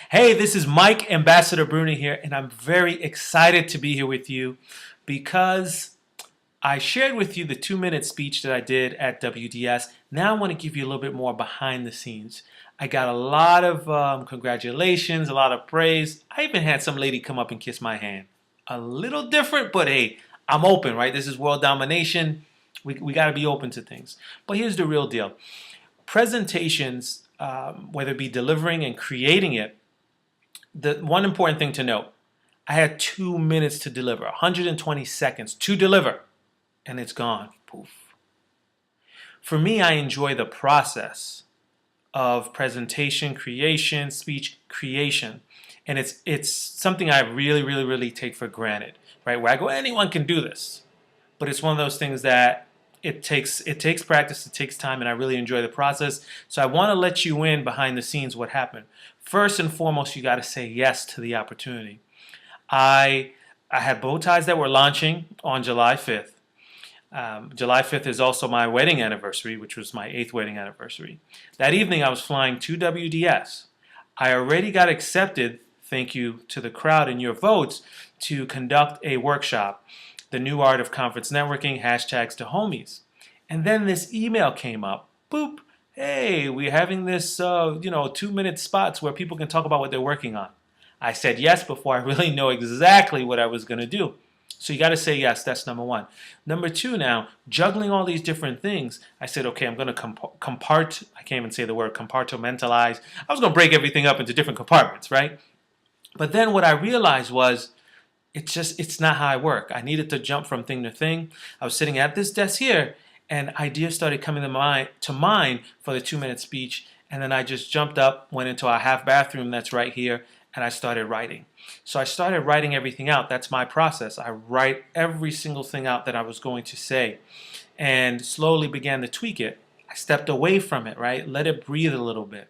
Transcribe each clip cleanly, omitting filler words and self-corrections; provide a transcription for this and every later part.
Hey, this is Mike, Ambassador Bruni here, and I'm very excited to be here with you because I shared with you the 2-minute speech that I did at WDS. Now I want to give you a little bit more behind the scenes. I got a lot of congratulations, a lot of praise. I even had some lady come up and kiss my hand. A little different, but hey, I'm open, right? This is world domination. We got to be open to things. But here's the real deal. Presentations, whether it be delivering and creating it, the one important thing to note, I had 2 minutes to deliver, 120 seconds to deliver, and it's gone. Poof. For me, I enjoy the process of presentation creation, speech creation, and it's something I really take for granted, right? Where I go, anyone can do this, but it's one of those things that it takes practice, it takes time, and I really enjoy the process. So I want to let you in behind the scenes what happened. First and foremost, you got to say yes to the opportunity. I had bow ties that were launching on July 5th. July 5th is also my wedding anniversary, which was my 8th wedding anniversary. That evening, I was flying to WDS. I already got accepted, thank you to the crowd and your votes, to conduct a workshop, The New Art of Conference Networking, hashtags to homies. And then this email came up, boop, hey, we're having this, 2-minute spots where people can talk about what they're working on. I said yes before I really know exactly what I was going to do. So you got to say yes. That's number one. Number two now, juggling all these different things. I said, okay, I'm going to I can't even say the word compartmentalize. I was going to break everything up into different compartments, right? But then what I realized was it's not how I work. I needed to jump from thing to thing. I was sitting at this desk here, and ideas started coming to mind for the 2-minute speech, and then I just jumped up, went into our half bathroom that's right here, and I started writing. So I started writing everything out. That's my process. I write every single thing out that I was going to say, and slowly began to tweak it. I stepped away from it, right? Let it breathe a little bit.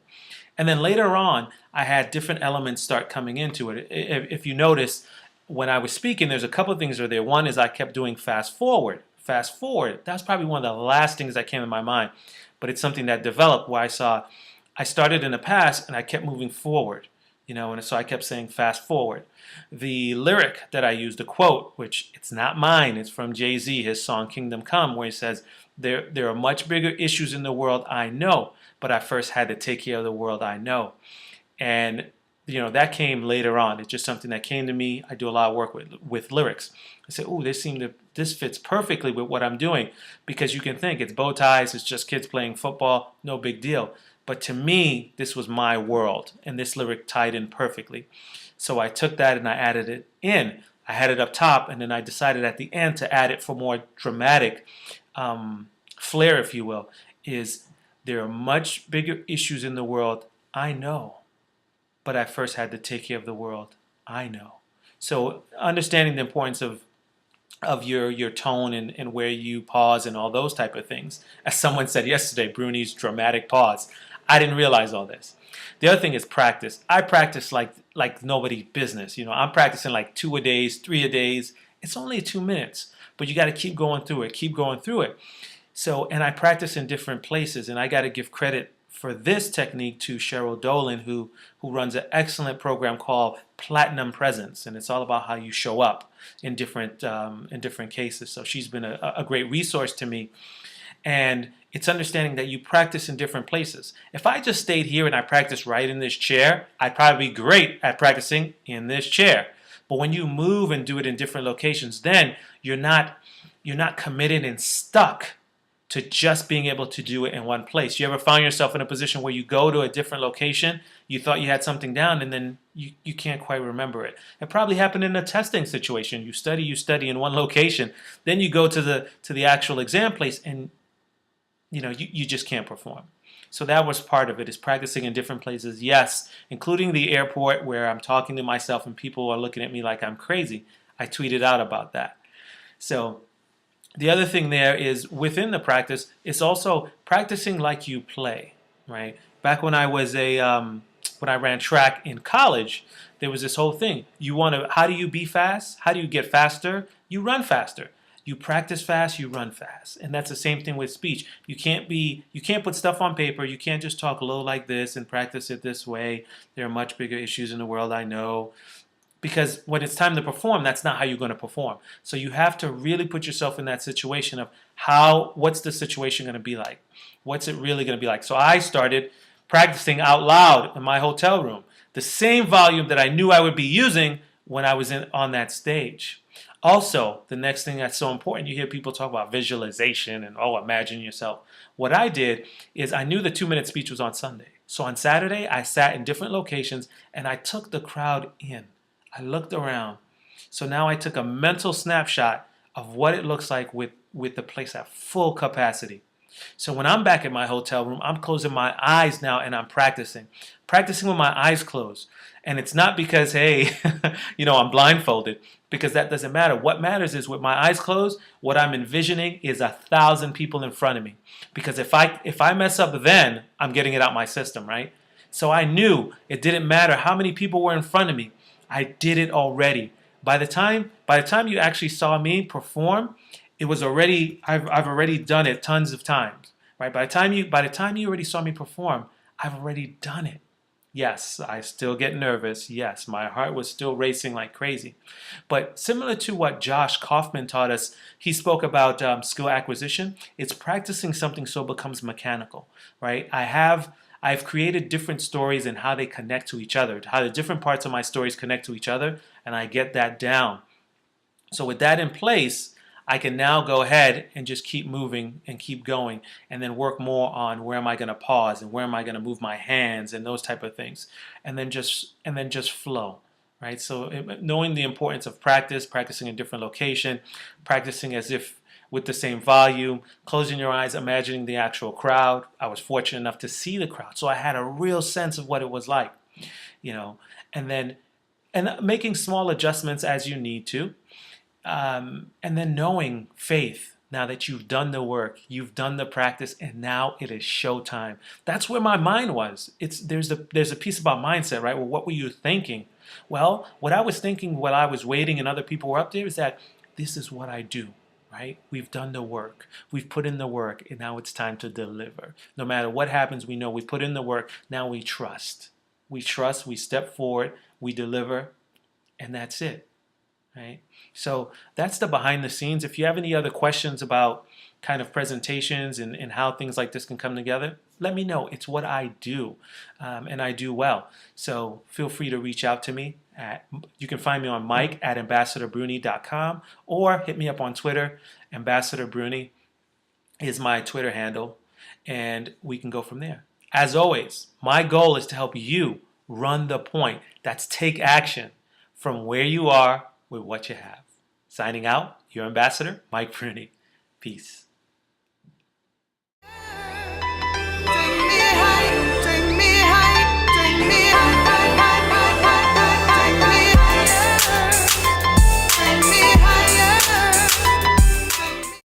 And then later on, I had different elements start coming into it. If you notice, when I was speaking, there's a couple of things there. One is I kept doing fast forward. Fast forward. That's probably one of the last things that came in my mind. But it's something that developed where I started in the past and I kept moving forward. And so I kept saying fast forward. The lyric that I used, the quote, which it's not mine, it's from Jay-Z, his song Kingdom Come, where he says, there are much bigger issues in the world, I know, but I first had to take care of the world I know. And that came later on. It's just something that came to me. I do a lot of work with lyrics. I said, oh, this fits perfectly with what I'm doing, because you can think it's bow ties, it's just kids playing football, no big deal. But to me, this was my world, and this lyric tied in perfectly. So I took that and I added it in. I had it up top, and then I decided at the end to add it for more dramatic flair, if you will, is there are much bigger issues in the world, I know, but I first had to take care of the world, I know. So understanding the importance of your tone and where you pause and all those type of things. As someone said yesterday, Bruni's dramatic pause. I didn't realize all this. The other thing is practice. I practice like nobody's business. I'm practicing like 2 a days, 3 a days. It's only 2 minutes, but you got to keep going through it, keep going through it. So, and I practice in different places, and I got to give credit for this technique to Cheryl Dolan, who runs an excellent program called Platinum Presence, and it's all about how you show up in different cases. So she's been a great resource to me, and it's understanding that you practice in different places. If I just stayed here and I practiced right in this chair, I'd probably be great at practicing in this chair. But when you move and do it in different locations, then you're not committed and stuck to just being able to do it in one place. You ever find yourself in a position where you go to a different location, you thought you had something down, and then you can't quite remember it? It probably happened in a testing situation. You study in one location, then you go to the actual exam place, and you just can't perform. So that was part of it, is practicing in different places, yes, including the airport where I'm talking to myself and people are looking at me like I'm crazy. I tweeted out about that. So the other thing there is within the practice, it's also practicing like you play, right? Back when I was when I ran track in college, there was this whole thing. How do you be fast? How do you get faster? You run faster. You practice fast, you run fast. And that's the same thing with speech. You can't put stuff on paper. You can't just talk low like this and practice it this way. There are much bigger issues in the world, I know. Because when it's time to perform, that's not how you're going to perform. So you have to really put yourself in that situation of what's the situation going to be like? What's it really going to be like? So I started practicing out loud in my hotel room, the same volume that I knew I would be using when I was on that stage. Also, the next thing that's so important, you hear people talk about visualization and, oh, imagine yourself. What I did is I knew the 2-minute speech was on Sunday. So on Saturday, I sat in different locations and I took the crowd in. I looked around. So now I took a mental snapshot of what it looks like with the place at full capacity. So when I'm back in my hotel room, I'm closing my eyes now and I'm practicing. Practicing with my eyes closed. And it's not because, hey, I'm blindfolded, because that doesn't matter. What matters is with my eyes closed, what I'm envisioning is 1,000 people in front of me. Because if I mess up then, I'm getting it out my system, right? So I knew it didn't matter how many people were in front of me. I did it already. By the time you actually saw me perform, it was already I've already done it tons of times, right? By the time you already saw me perform, I've already done it. Yes, I still get nervous. Yes, my heart was still racing like crazy. But similar to what Josh Kaufman taught us, he spoke about skill acquisition. It's practicing something so it becomes mechanical, right? I've created different stories and how they connect to each other, how the different parts of my stories connect to each other, and I get that down. So with that in place, I can now go ahead and just keep moving and keep going and then work more on where am I going to pause and where am I going to move my hands and those type of things. And then just flow, right? So knowing the importance of practicing in a different location, practicing as if with the same volume, closing your eyes, imagining the actual crowd. I was fortunate enough to see the crowd, so I had a real sense of what it was like, and making small adjustments as you need to. And then knowing faith, now that you've done the work, you've done the practice, and now it is showtime. That's where my mind was. There's a piece about mindset, right? Well, what were you thinking? Well, what I was thinking while I was waiting and other people were up there is that this is what I do, right? We've done the work. We've put in the work, and now it's time to deliver. No matter what happens, we know we put in the work. Now we trust. We trust, we step forward, we deliver, and that's it. Right? So that's the behind the scenes. If you have any other questions about kind of presentations and how things like this can come together, let me know. It's what I do, and I do well. So feel free to reach out to me. You can find me on Mike at ambassadorbruni.com or hit me up on Twitter. Ambassador Bruni is my Twitter handle, and we can go from there. As always, my goal is to help you run the point. That's take action from where you are with what you have. Signing out, your ambassador, Mike Bruni. Peace.